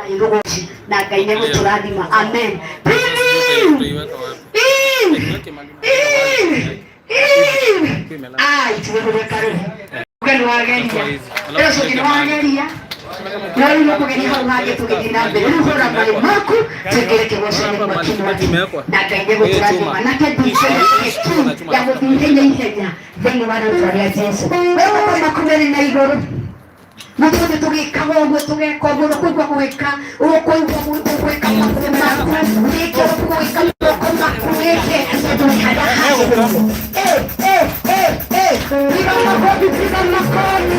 irogoci na Ngai nĩ gũtũrathima. Amen. Kweli wageria. Yesu kinawageria. Leo unapogeria hauhage tukidina mbele. Hora mali maku tukeleke washane kwa kinwa. Na Ngai nĩ gũtũrathima. Na kĩndũire ya gũthithia ihenya. Thĩinĩ wa rĩĩtwa rĩa Jesũ. Wewe kama kumeni na igũrũ. Matoto tugikaga ũguo tugeka ũguo kũigua gwĩka ũkũigua mũndũ gwĩka maku nĩkĩ ũkũigua moko maku nĩkĩ tondũ nĩ harĩa hagĩrĩire. Piga makofi, piga makofi.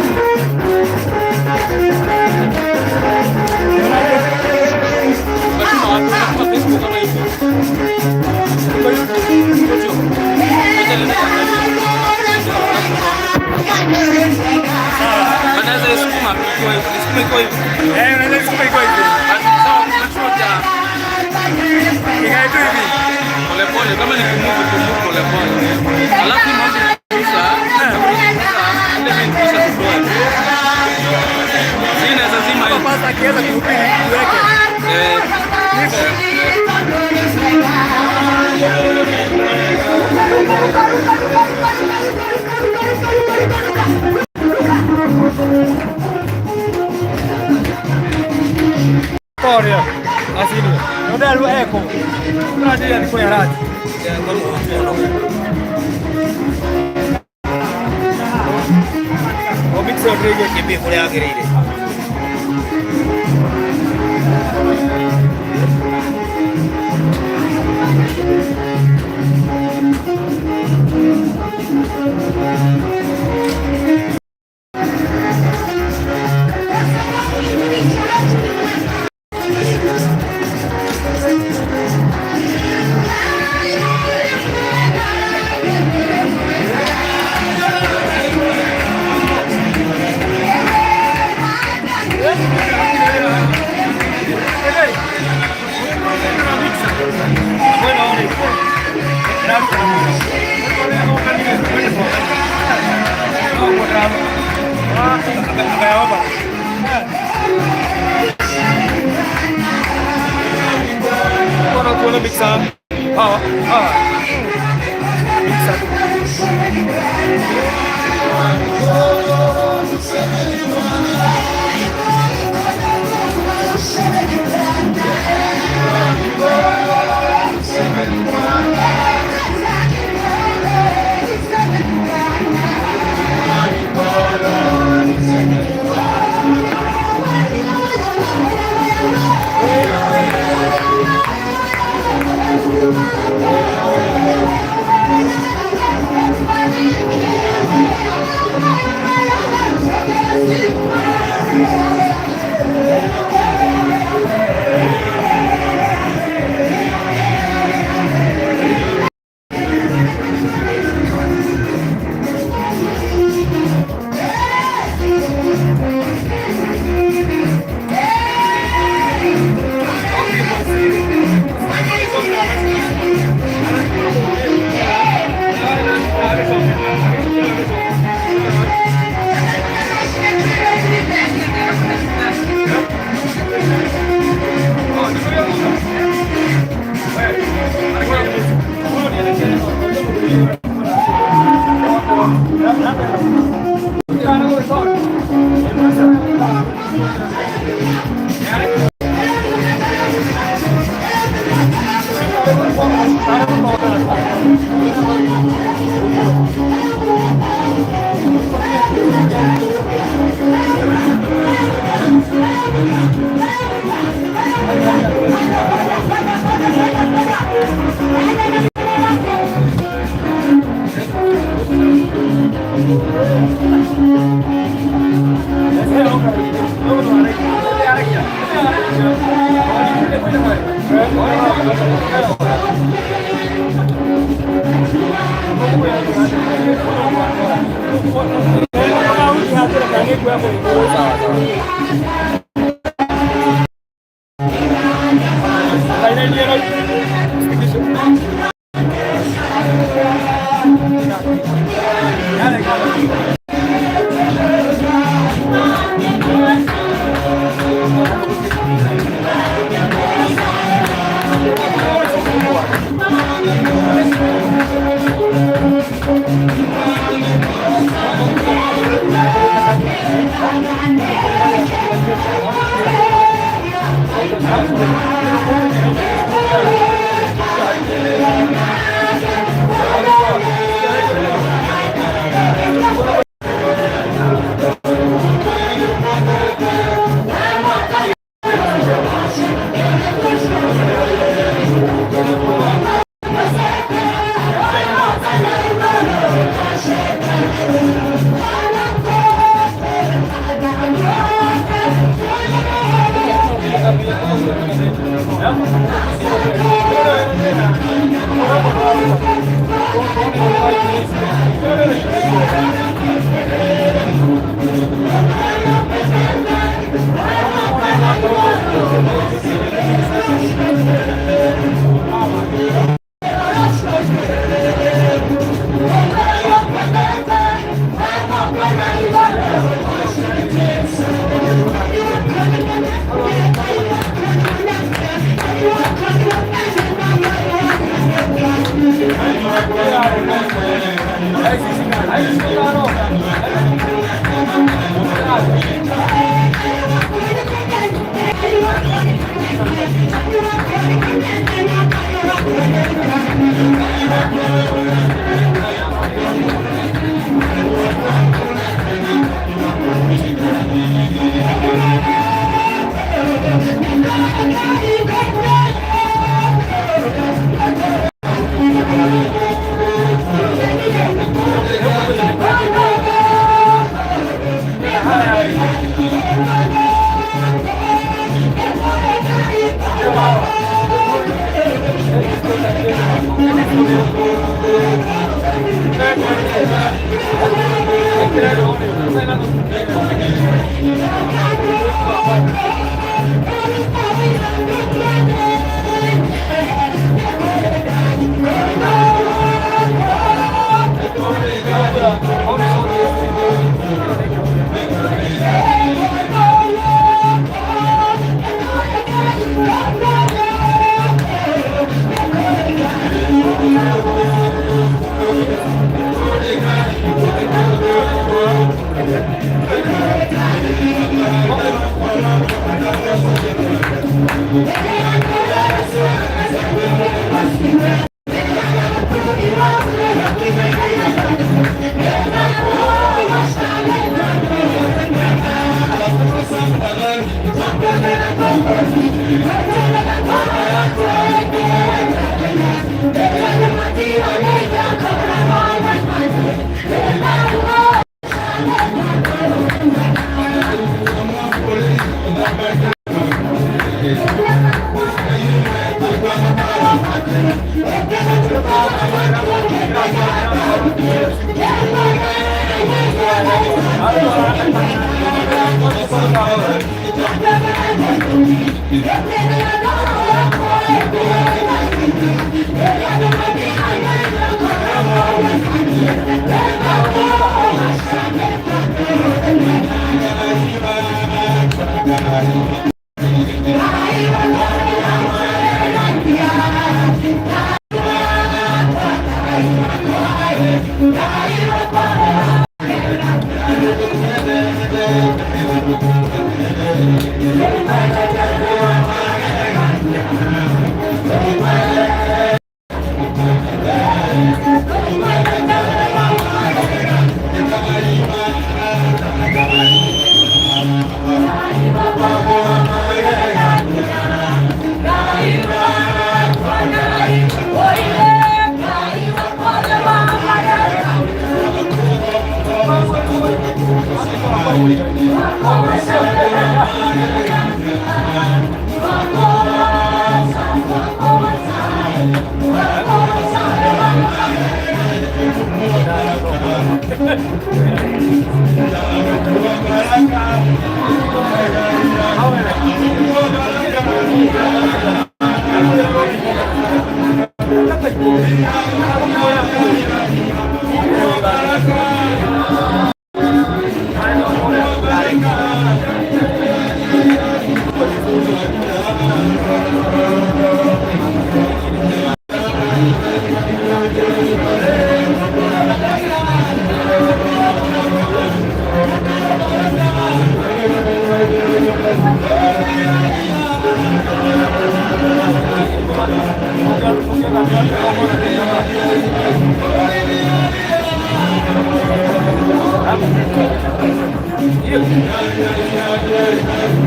Unaweza isukuma iko hivi. Unaweza isukuma iko hivi. Unachoja. Ikae tu hivi. Pole pole kama ni kumuvu pole pole. Alafu mambo kusa. Ndio kusa kutoa. Sina lazima hiyo. Pasa kiweza kuhubiri kuweke. Storia, asili. Ndio alikuwa eko. Kuna ndio alikuwa ya radi. Obixo rege kipi kule agirire. Wanna mix up? Mix up.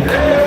Yeah.